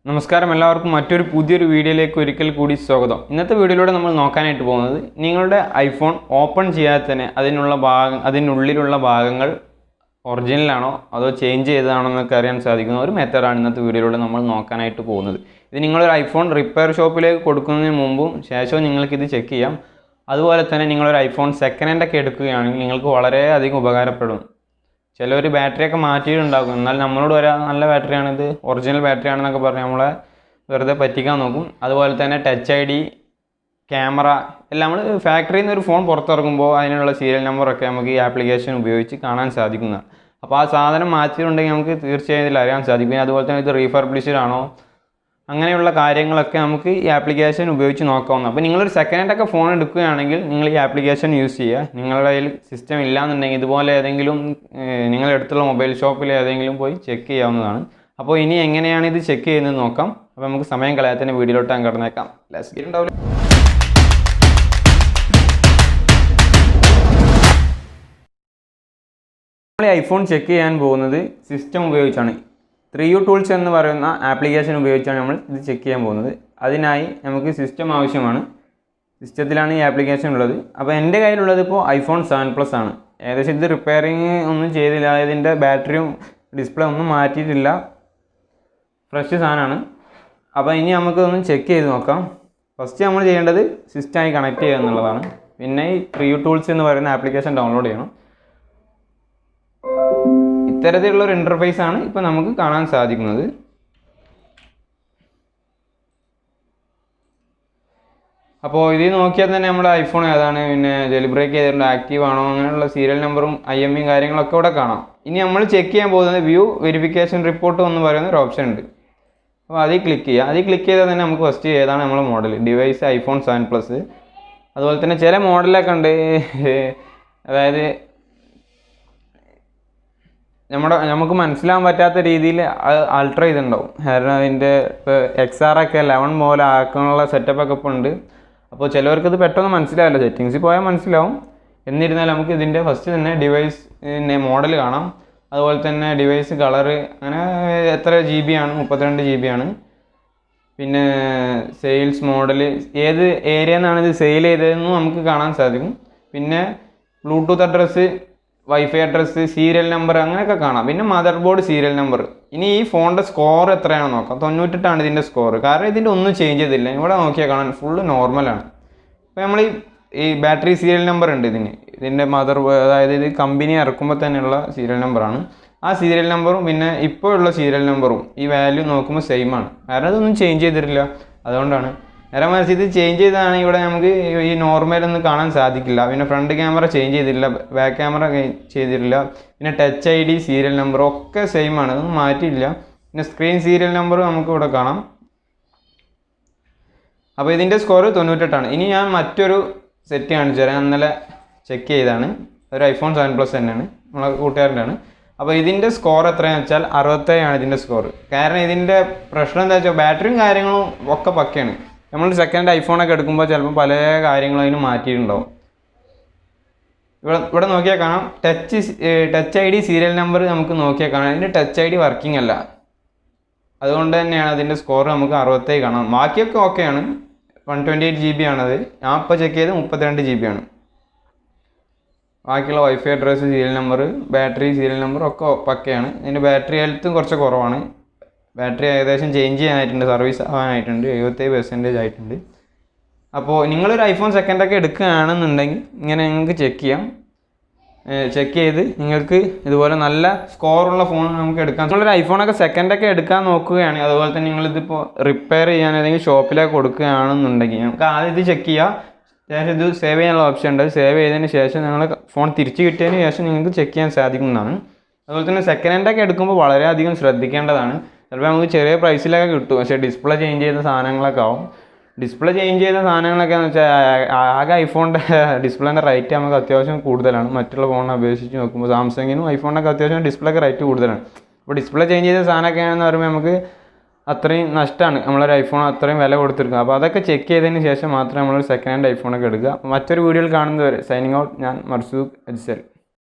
നമസ്കാരം എല്ലാവർക്കും മറ്റൊരു പുതിയൊരു വീഡിയോയിലേക്ക് ഒരിക്കൽ കൂടി സ്വാഗതം. ഇന്നത്തെ വീഡിയോയിലൂടെ നമ്മൾ നോക്കാനായിട്ട് പോകുന്നത് നിങ്ങളുടെ ഐഫോൺ ഓപ്പൺ ചെയ്യാതെ തന്നെ അതിനുള്ളിലുള്ള ഭാഗങ്ങൾ ഒറിജിനലാണോ അതോ ചേഞ്ച് ചെയ്തതാണോ എന്നൊക്കെ അറിയാൻ സാധിക്കുന്ന ഒരു മെത്തേഡാണ് ഇന്നത്തെ വീഡിയോയിലൂടെ നമ്മൾ നോക്കാനായിട്ട് പോകുന്നത്. ഇത് നിങ്ങളൊരു ഐഫോൺ റിപ്പയർ ഷോപ്പിലേക്ക് കൊടുക്കുന്നതിന് മുമ്പും ശേഷവും നിങ്ങൾക്കിത് ചെക്ക് ചെയ്യാം. അതുപോലെ തന്നെ നിങ്ങളൊരു ഐഫോൺ സെക്കൻഡ് ഹാൻഡ് ഒക്കെ എടുക്കുകയാണെങ്കിൽ നിങ്ങൾക്ക് വളരെയധികം ഉപകാരപ്പെടും. ചിലർ ബാറ്ററിയൊക്കെ മാറ്റിയിട്ടുണ്ടാകും, എന്നാൽ നമ്മളോട് നല്ല ബാറ്ററിയാണിത്, ഒറിജിനൽ ബാറ്ററി ആണെന്നൊക്കെ പറഞ്ഞ് നമ്മളെ വെറുതെ പറ്റിക്കാൻ നോക്കും. അതുപോലെ തന്നെ ടച്ച് ഐ ഡി, ക്യാമറ എല്ലാം നമ്മൾ ഫാക്ടറിയിൽ നിന്ന് ഒരു ഫോൺ പുറത്തിറങ്ങുമ്പോൾ അതിനുള്ള സീരിയൽ നമ്പറൊക്കെ നമുക്ക് ഈ ആപ്ലിക്കേഷൻ ഉപയോഗിച്ച് കാണാൻ സാധിക്കുന്നതാണ്. അപ്പോൾ ആ സാധനം മാറ്റിയിട്ടുണ്ടെങ്കിൽ നമുക്ക് തീർച്ചയായും ഇതിൽ അറിയാൻ സാധിക്കും. അതുപോലെ തന്നെ ഇത് റീഫർബിഷ്ഡ് ആണോ അങ്ങനെയുള്ള കാര്യങ്ങളൊക്കെ നമുക്ക് ഈ ആപ്ലിക്കേഷൻ ഉപയോഗിച്ച് നോക്കാവുന്നതാണ്. അപ്പോൾ നിങ്ങളൊരു സെക്കൻഡ് ഹാൻഡ് ഒക്കെ ഫോൺ എടുക്കുകയാണെങ്കിൽ നിങ്ങൾ ഈ ആപ്ലിക്കേഷൻ യൂസ് ചെയ്യുക. നിങ്ങളുടെ കയ്യിൽ സിസ്റ്റം ഇല്ലയെന്നുണ്ടെങ്കിൽ ഇതുപോലെ ഏതെങ്കിലും നിങ്ങളുടെ അടുത്തുള്ള മൊബൈൽ ഷോപ്പിൽ ഏതെങ്കിലും പോയി ചെക്ക് ചെയ്യാവുന്നതാണ്. അപ്പോൾ ഇനി എങ്ങനെയാണ് ഇത് ചെക്ക് ചെയ്യുന്നത് നോക്കാം. അപ്പോൾ നമുക്ക് സമയം കളയാതെ തന്നെ വീഡിയോയിലോട്ട് കടന്നേക്കാം. ഉണ്ടാവില്ല. നമ്മൾ ഐഫോൺ ചെക്ക് ചെയ്യാൻ പോകുന്നത് സിസ്റ്റം ഉപയോഗിച്ചാണ്. 3U ടൂൾസ് എന്ന് പറയുന്ന ആപ്ലിക്കേഷൻ ഉപയോഗിച്ചാണ് നമ്മൾ ഇത് ചെക്ക് ചെയ്യാൻ പോകുന്നത്. അതിനായി നമുക്ക് സിസ്റ്റം ആവശ്യമാണ്. സിസ്റ്റത്തിലാണ് ഈ ആപ്ലിക്കേഷൻ ഉള്ളത്. അപ്പോൾ എൻ്റെ കയ്യിലുള്ളത് ഇപ്പോൾ ഐഫോൺ 7 Plus ആണ്. ഏകദേശം ഇത് റിപ്പയറിങ് ഒന്നും ചെയ്തില്ല, ഇതിൻ്റെ ബാറ്ററിയും ഡിസ്പ്ലേ ഒന്നും മാറ്റിയിട്ടില്ല, ഫ്രഷ് സാധനമാണ്. അപ്പോൾ ഇനി നമുക്കൊന്ന് ചെക്ക് ചെയ്ത് നോക്കാം. ഫസ്റ്റ് നമ്മൾ ചെയ്യേണ്ടത് സിസ്റ്റമായി കണക്ട് ചെയ്യുക എന്നുള്ളതാണ്. പിന്നെ ഈ 3U ടൂൾസ് എന്ന് പറയുന്ന ആപ്ലിക്കേഷൻ ഡൗൺലോഡ് ചെയ്യണം. ഇത്തരത്തിലുള്ളൊരു ഇൻ്റർഫേസ് ആണ് ഇപ്പോൾ നമുക്ക് കാണാൻ സാധിക്കുന്നത്. അപ്പോൾ ഇതിൽ നോക്കിയാൽ തന്നെ നമ്മുടെ ഐഫോൺ ഏതാണ്, പിന്നെ ജെലിബ്രേക്ക് ചെയ്തിട്ടുണ്ട്, ആക്റ്റീവ് ആണോ, അങ്ങനെയുള്ള സീരിയൽ നമ്പറും IMEയും കാര്യങ്ങളൊക്കെ ഇവിടെ കാണാം. ഇനി നമ്മൾ ചെക്ക് ചെയ്യാൻ പോകുന്നത് വ്യൂ വെരിഫിക്കേഷൻ റിപ്പോർട്ട് എന്ന് പറയുന്ന ഒരു ഓപ്ഷൻ ഉണ്ട്. അപ്പോൾ അതിൽ ക്ലിക്ക് ചെയ്യുക. അതിൽ ക്ലിക്ക് ചെയ്താൽ തന്നെ നമുക്ക് ഫസ്റ്റ് ഏതാണ് നമ്മുടെ മോഡൽ, ഡിവൈസ് ഐഫോൺ 7 Plus. അതുപോലെ തന്നെ ചില മോഡലൊക്കെ ഉണ്ട്, അതായത് നമുക്ക് മനസ്സിലാകാൻ പറ്റാത്ത രീതിയിൽ ആൾട്ടർ ചെയ്തിട്ടുണ്ടാവും. കാരണം അതിൻ്റെ ഇപ്പോൾ XR ഒക്കെ 11 മുതൽ ആക്കാനുള്ള സെറ്റപ്പൊക്കെ ഇപ്പോൾ ഉണ്ട്. അപ്പോൾ ചിലവർക്കത് പെട്ടെന്ന് മനസ്സിലാവില്ല, സെറ്റിങ്സിൽ പോയാൽ മനസ്സിലാവും. എന്നിരുന്നാലും നമുക്ക് ഇതിൻ്റെ ഫസ്റ്റ് തന്നെ ഡിവൈസ് മോഡൽ കാണാം. അതുപോലെ തന്നെ ഡിവൈസ് കളറ്, അങ്ങനെ എത്ര GB ആണ്, 32 GB ആണ്. പിന്നെ സെയിൽസ് മോഡൽ, ഏത് ഏരിയ നിന്നാണ് ഇത് സെയിൽ ചെയ്തതെന്നും നമുക്ക് കാണാൻ സാധിക്കും. പിന്നെ Bluetooth address, wifi address, serial number അങ്ങനെയൊക്കെ കാണാം. പിന്നെ മദർ ബോർഡ് സീരിയൽ നമ്പർ. ഇനി ഈ ഫോണിൻ്റെ സ്കോർ എത്രയാണെന്ന് നോക്കാം. 98 ഇതിൻ്റെ സ്കോർ. കാരണം ഇതിൻ്റെ ഒന്നും ചേഞ്ച് ചെയ്തില്ല. ഇവിടെ നോക്കിയാൽ കാണാൻ ഫുള്ള് നോർമലാണ്. അപ്പോൾ നമ്മൾ ഈ ബാറ്ററി സീരിയൽ നമ്പർ ഉണ്ട് ഇതിൻ്റെ അതായത് ഇത് കമ്പനി ഇറക്കുമ്പോൾ തന്നെയുള്ള സീരിയൽ നമ്പറാണ്. ആ സീരിയൽ നമ്പറും പിന്നെ ഇപ്പോഴുള്ള സീരിയൽ നമ്പറും ഈ വാല്യൂ നോക്കുമ്പോൾ സെയിം ആണ്. കാരണം ഇതൊന്നും ചേഞ്ച് ചെയ്തിട്ടില്ല, അതുകൊണ്ടാണ്. നേരെ മറിച്ച് ഇത് ചേഞ്ച് ചെയ്താണെങ്കിൽ ഇവിടെ നമുക്ക് ഈ നോർമലൊന്നും കാണാൻ സാധിക്കില്ല. പിന്നെ ഫ്രണ്ട് ക്യാമറ ചേഞ്ച് ചെയ്തിട്ടില്ല, ബാക്ക് ക്യാമറ ചെയ്തിട്ടില്ല. പിന്നെ ടച്ച് ID, സീരിയൽ നമ്പർ ഒക്കെ സെയിം ആണ്, അതൊന്നും മാറ്റിയില്ല. പിന്നെ സ്ക്രീൻ സീരിയൽ നമ്പർ നമുക്ക് ഇവിടെ കാണാം. അപ്പോൾ ഇതിൻ്റെ സ്കോർ 98 ആണ്. ഇനി ഞാൻ മറ്റൊരു സെറ്റ് കാണിച്ചു തരാം. ഇന്നലെ ചെക്ക് ചെയ്താണ്, ഒരു ഐഫോൺ 7 Plus തന്നെയാണ്, നമ്മളെ കൂട്ടുകാരൻ്റെ ആണ്. അപ്പോൾ ഇതിൻ്റെ സ്കോർ എത്രയാണെന്ന് വെച്ചാൽ 67 ആണ് ഇതിൻ്റെ സ്കോർ. കാരണം ഇതിൻ്റെ പ്രശ്നം എന്താ വെച്ചാൽ ബാറ്ററിയും കാര്യങ്ങളും ഒക്കെ പക്കയാണ്. നമ്മൾ സെക്കൻഡ് ഐഫോണൊക്കെ എടുക്കുമ്പോൾ ചിലപ്പോൾ പല കാര്യങ്ങളും അതിന് മാറ്റിയിട്ടുണ്ടാവും. ഇവിടെ നോക്കിയാൽ കാണാം ടച്ച് ID, സീരിയൽ നമ്പർ നമുക്ക് നോക്കിയാൽ കാണാം. ഇതിൻ്റെ ടച്ച് ID വർക്കിംഗ് അല്ല, അതുകൊണ്ട് തന്നെയാണ് അതിൻ്റെ സ്കോർ നമുക്ക് 67 കാണാം. ബാക്കിയൊക്കെ ഓക്കെയാണ്, 128 GB ആണത്. ഞാൻ ഇപ്പോൾ ചെക്ക് ചെയ്ത് 32 GB ആണ്. ബാക്കിയുള്ള wifi address, serial number, battery serial number ഒക്കെ പക്കയാണ്. ഇതിൻ്റെ ബാറ്ററി ഹെൽത്തും കുറച്ച് കുറവാണ്. ബാറ്ററി ഏകദേശം ചേഞ്ച് ചെയ്യാനായിട്ടുണ്ട്, സർവീസ് ആവാനായിട്ടുണ്ട്, 70% ആയിട്ടുണ്ട്. അപ്പോൾ നിങ്ങളൊരു ഐഫോൺ സെക്കൻഡൊക്കെ എടുക്കുകയാണെന്നുണ്ടെങ്കിൽ ഇങ്ങനെ നിങ്ങൾക്ക് ചെക്ക് ചെയ്യാം. ചെക്ക് ചെയ്ത് നിങ്ങൾക്ക് ഇതുപോലെ നല്ല സ്കോറുള്ള ഫോൺ നമുക്ക് എടുക്കാം. നിങ്ങളൊരു ഐഫോണൊക്കെ സെക്കൻഡൊക്കെ എടുക്കാൻ നോക്കുകയാണെങ്കിൽ, അതുപോലെ തന്നെ നിങ്ങളിതിപ്പോൾ റിപ്പയർ ചെയ്യാൻ ഏതെങ്കിലും ഷോപ്പിലേക്ക് കൊടുക്കുകയാണെന്നുണ്ടെങ്കിൽ നമുക്ക് ആദ്യം ഇത് ചെക്ക് ചെയ്യുക. ശേഷം ഇത് സേവ് ചെയ്യാനുള്ള ഓപ്ഷൻ ഉണ്ട്. സേവ് ചെയ്തതിന് ശേഷം നിങ്ങൾ ഫോൺ തിരിച്ച് കിട്ടിയതിന് ശേഷം നിങ്ങൾക്ക് ചെക്ക് ചെയ്യാൻ സാധിക്കുന്നതാണ്. അതുപോലെ തന്നെ സെക്കൻഡ് ഹാൻഡൊക്കെ എടുക്കുമ്പോൾ വളരെയധികം ശ്രദ്ധിക്കേണ്ടതാണ്. ചിലപ്പോൾ നമുക്ക് ചെറിയ പ്രൈസിലൊക്കെ കിട്ടും, പക്ഷേ ഡിസ്പ്ലേ ചേഞ്ച് ചെയ്ത സാധനങ്ങളൊക്കെ ആവും. ഡിസ്പ്ലേ ചേഞ്ച് ചെയ്ത സാധനങ്ങളൊക്കെ എന്ന് വെച്ചാൽ ആകെ ഐഫോണിൻ്റെ ഡിസ്പ്ലേൻ്റെ റേറ്റ് നമുക്ക് അത്യാവശ്യം കൂടുതലാണ്. മറ്റുള്ള ഫോണിനെ അപേക്ഷിച്ച് നോക്കുമ്പോൾ സാംസങ്ങിനും ഐഫോണിനൊക്കെ അത്യാവശ്യം ഡിസ്പ്ലേക്ക് റേറ്റ് കൂടുതലാണ്. അപ്പോൾ ഡിസ്പ്ലേ ചേഞ്ച് ചെയ്ത സാധനമൊക്കെ ആണെന്ന് പറയുമ്പോൾ നമുക്ക് അത്രയും നഷ്ടമാണ്, നമ്മളൊരു ഐഫോൺ അത്രയും വില കൊടുത്തിരിക്കുക. അപ്പോൾ അതൊക്കെ ചെക്ക് ചെയ്തതിന് ശേഷം മാത്രമേ നമ്മളൊരു സെക്കൻഡ് ഹാൻഡ് ഐഫോണൊക്കെ എടുക്കുക. മറ്റൊരു വീഡിയോയിൽ കാണുന്നവരെ സൈനിങ് ഔട്ട്. ഞാൻ മർസൂഖ് അജ്സൽ.